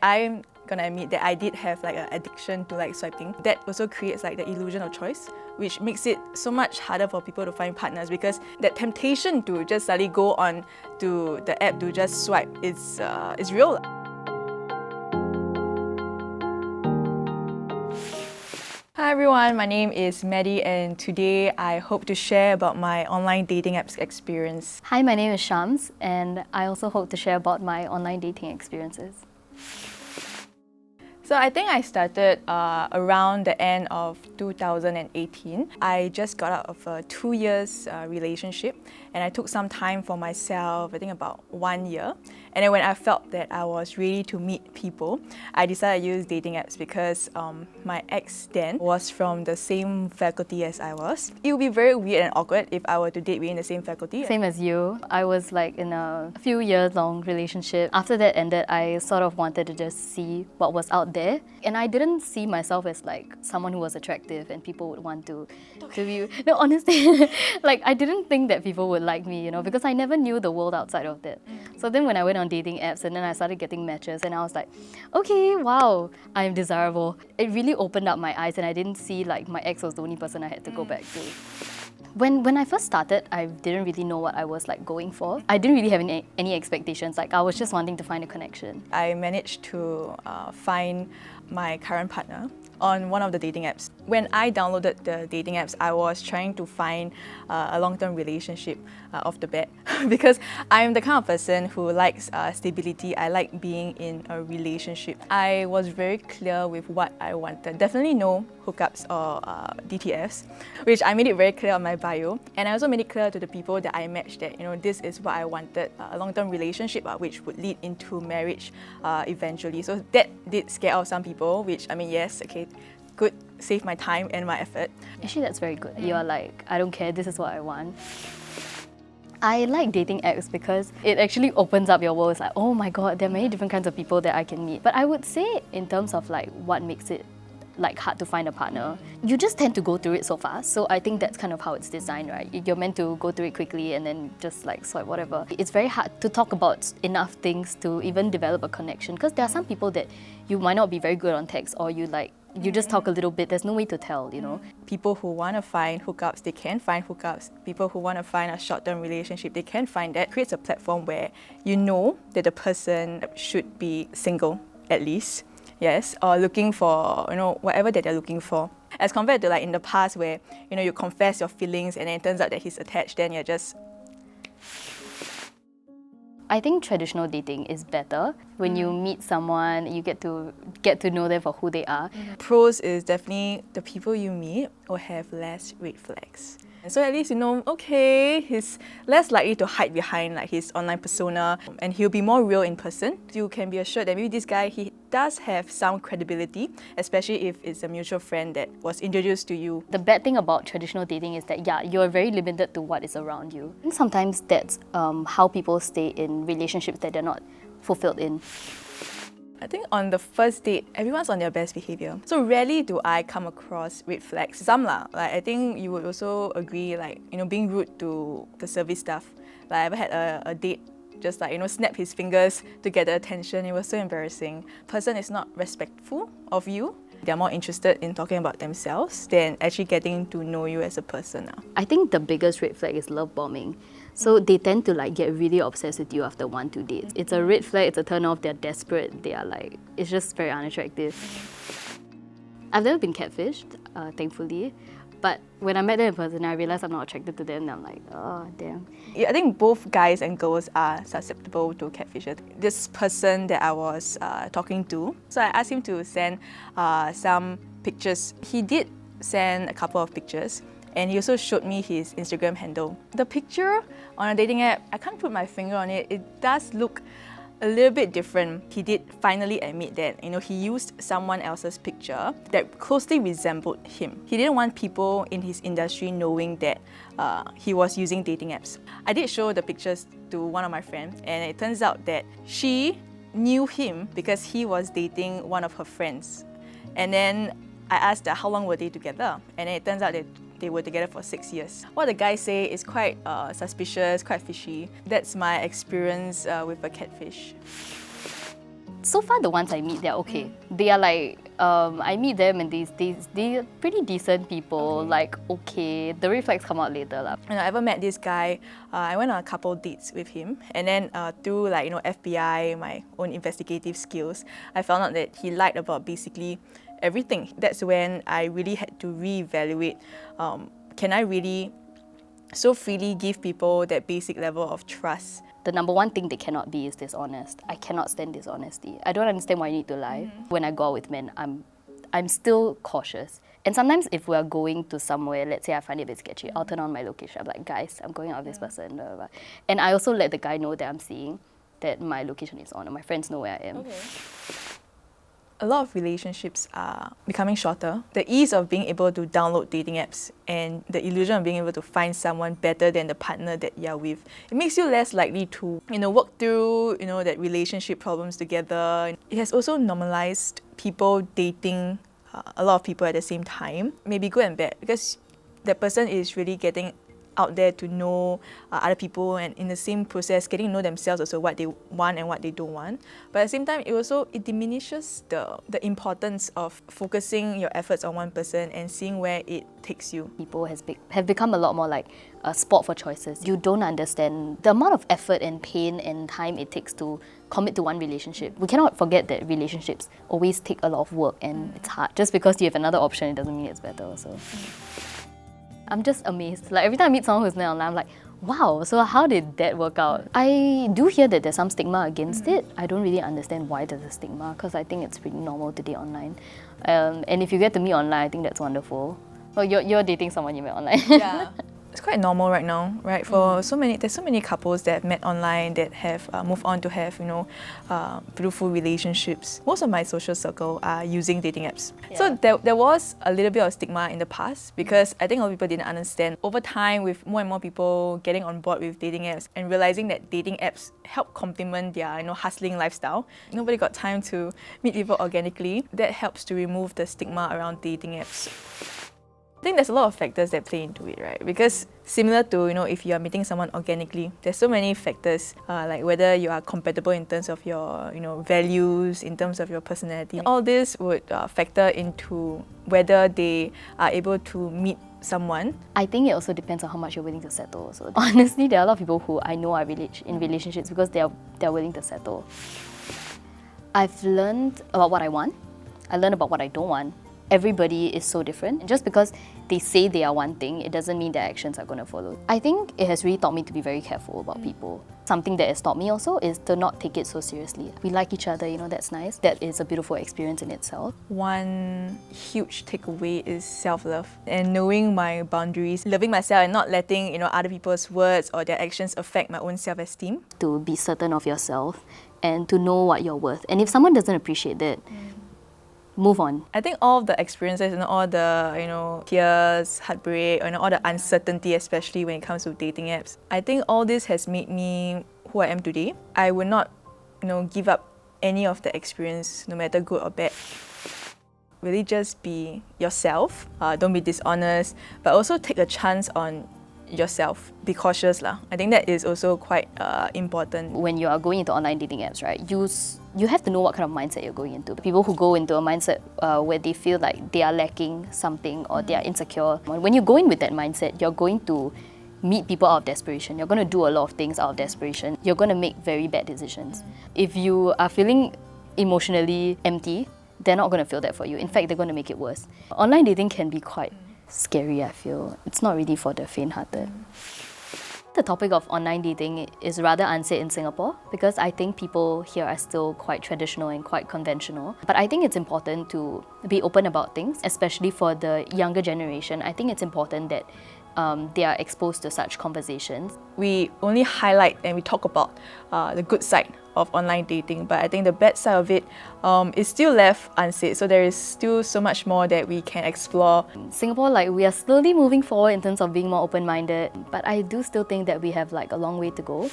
I'm gonna admit that I did have like an addiction to like swiping. That also creates like the illusion of choice, which makes it so much harder for people to find partners because that temptation to just suddenly go on to the app to just swipe is real. Hi everyone, my name is Maddie and today I hope to share about my online dating apps experience. Hi, my name is Shams and I also hope to share about my online dating experiences. So I think I started around the end of 2018. I just got out of a 2 years relationship and I took some time for myself, I think about 1 year. And then when I felt that I was ready to meet people, I decided to use dating apps because my ex then was from the same faculty as I was. It would be very weird and awkward if I were to date within the same faculty. Same as you, I was like in a few years long relationship. After that ended, I sort of wanted to just see what was out there. And I didn't see myself as like someone who was attractive and people would want to view. No, honestly, like I didn't think that people would like me, because I never knew the world outside of that. So then when I went on dating apps and then I started getting matches and I was like, okay, wow, I'm desirable. It really opened up my eyes and I didn't see like my ex was the only person I had to go back to. When I first started, I didn't really know what I was like going for. I didn't really have any expectations. Like I was just wanting to find a connection. I managed to find my current partner on one of the dating apps. When I downloaded the dating apps, I was trying to find a long-term relationship off the bat because I'm the kind of person who likes stability. I like being in a relationship. I was very clear with what I wanted. Definitely no hookups or DTFs, which I made it very clear on my bio. And I also made it clear to the people that I matched that, this is what I wanted, a long-term relationship which would lead into marriage eventually. So that did scare off some people, which, yes, okay, could save my time and my effort. Actually, that's very good. You're like, I don't care, this is what I want. I like dating apps because it actually opens up your world. It's like, oh my god, there are many different kinds of people that I can meet. But I would say in terms of like what makes it like hard to find a partner, you just tend to go through it so fast. So I think that's kind of how it's designed, right? You're meant to go through it quickly and then just like swipe whatever. It's very hard to talk about enough things to even develop a connection because there are some people that you might not be very good on text or you just talk a little bit, there's no way to tell, People who want to find hookups, they can find hookups. People who want to find a short-term relationship, they can find that. It creates a platform where you know that the person should be single, at least. Yes, or looking for, whatever that they're looking for. As compared to like in the past where, you confess your feelings and then it turns out that he's attached, then you're just... I think traditional dating is better. When you meet someone, you get to know them for who they are. Pros is definitely the people you meet will have less red flags. So at least okay, he's less likely to hide behind like his online persona and he'll be more real in person. You can be assured that maybe this guy, he does have some credibility, especially if it's a mutual friend that was introduced to you. The bad thing about traditional dating is that, you're very limited to what is around you. And sometimes that's how people stay in relationships that they're not fulfilled in. I think on the first date, everyone's on their best behaviour. So rarely do I come across red flags. Some lah. Like I think you would also agree, like, being rude to the service staff. Like I ever had a date just like, snap his fingers to get the attention. It was so embarrassing. Person is not respectful of you. They're more interested in talking about themselves than actually getting to know you as a person. I think the biggest red flag is love bombing. So they tend to like get really obsessed with you after 1-2 dates. It's a red flag, it's a turn off, they're desperate, they are like, it's just very unattractive. I've never been catfished, thankfully. But when I met them in person, I realized I'm not attracted to them and I'm like, oh, damn. Yeah, I think both guys and girls are susceptible to catfish. This person that I was talking to, so I asked him to send some pictures. He did send a couple of pictures. And he also showed me his Instagram handle. The picture on a dating app, I can't put my finger on it. It does look a little bit different. He did finally admit that, he used someone else's picture that closely resembled him. He didn't want people in his industry knowing that he was using dating apps. I did show the pictures to one of my friends, and it turns out that she knew him because he was dating one of her friends. And then I asked her how long were they together, and then it turns out that they were together for 6 years. What the guys say is quite suspicious, quite fishy. That's my experience with a catfish. so far the ones I meet, they're okay. They are like, I meet them and they're pretty decent people, like okay. The red flags come out later lah. I ever met this guy, I went on a couple dates with him, and then through like FBI, my own investigative skills, I found out that he lied about basically everything. That's when I really had to reevaluate, can I really so freely give people that basic level of trust? The number one thing they cannot be is dishonest. I cannot stand dishonesty. I don't understand why you need to lie. When I go out with men, I'm still cautious. And sometimes if we're going to somewhere, let's say I find it a bit sketchy, I'll turn on my location. I'm like, guys, I'm going out with this person. Blah, blah, blah. And I also let the guy know that I'm seeing that my location is on, and my friends know where I am. Okay. A lot of relationships are becoming shorter. The ease of being able to download dating apps and the illusion of being able to find someone better than the partner that you're with, it makes you less likely to, work through, that relationship problems together. It has also normalized people dating a lot of people at the same time. Maybe good and bad, because that person is really getting out there to know other people, and in the same process getting to know themselves also, what they want and what they don't want. But at the same time, it diminishes the importance of focusing your efforts on one person and seeing where it takes you. People have become a lot more like a sport for choices. You don't understand the amount of effort and pain and time it takes to commit to one relationship. We cannot forget that relationships always take a lot of work and it's hard. Just because you have another option, it doesn't mean it's better also. I'm just amazed. Like every time I meet someone who's met online, I'm like, wow, so how did that work out? I do hear that there's some stigma against it. I don't really understand why there's a stigma, because I think it's pretty normal to date online. And if you get to meet online, I think that's wonderful. Well, you're dating someone you met online. Yeah. It's quite normal right now, right? There's so many couples that have met online that have moved on to have, beautiful relationships. Most of my social circle are using dating apps. Yeah. So there was a little bit of stigma in the past, because I think a lot of people didn't understand. Over time, with more and more people getting on board with dating apps and realizing that dating apps help complement their, hustling lifestyle. Nobody got time to meet people organically. That helps to remove the stigma around dating apps. I think there's a lot of factors that play into it, right? Because similar to, if you are meeting someone organically, there's so many factors, like whether you are compatible in terms of your, values, in terms of your personality. All this would factor into whether they are able to meet someone. I think it also depends on how much you're willing to settle also. Honestly, there are a lot of people who I know are in relationships because they're willing to settle. I've learned about what I want. I learned about what I don't want. Everybody is so different. And just because they say they are one thing, it doesn't mean their actions are going to follow. I think it has really taught me to be very careful about people. Something that has taught me also is to not take it so seriously. We like each other, that's nice. That is a beautiful experience in itself. One huge takeaway is self-love and knowing my boundaries, loving myself and not letting, other people's words or their actions affect my own self-esteem. To be certain of yourself and to know what you're worth. And if someone doesn't appreciate that, move on. I think all the experiences and all the, tears, heartbreak, all the uncertainty, especially when it comes to dating apps, I think all this has made me who I am today. I would not, give up any of the experience, no matter good or bad. Really just be yourself, don't be dishonest, but also take a chance on yourself. Be cautious lah. I think that is also quite important. When you are going into online dating apps, right, you have to know what kind of mindset you're going into. People who go into a mindset where they feel like they are lacking something or they are insecure. When you go in with that mindset, you're going to meet people out of desperation. You're going to do a lot of things out of desperation. You're going to make very bad decisions. If you are feeling emotionally empty, they're not going to feel that for you. In fact, they're going to make it worse. Online dating can be quite scary, I feel. It's not really for the faint-hearted. The topic of online dating is rather unsaid in Singapore because I think people here are still quite traditional and quite conventional. But I think it's important to be open about things, especially for the younger generation. I think it's important that they are exposed to such conversations. We only highlight and we talk about the good side of online dating, but I think the bad side of it is still left unsaid. So there is still so much more that we can explore. Singapore, we are slowly moving forward in terms of being more open-minded, but I do still think that we have a long way to go.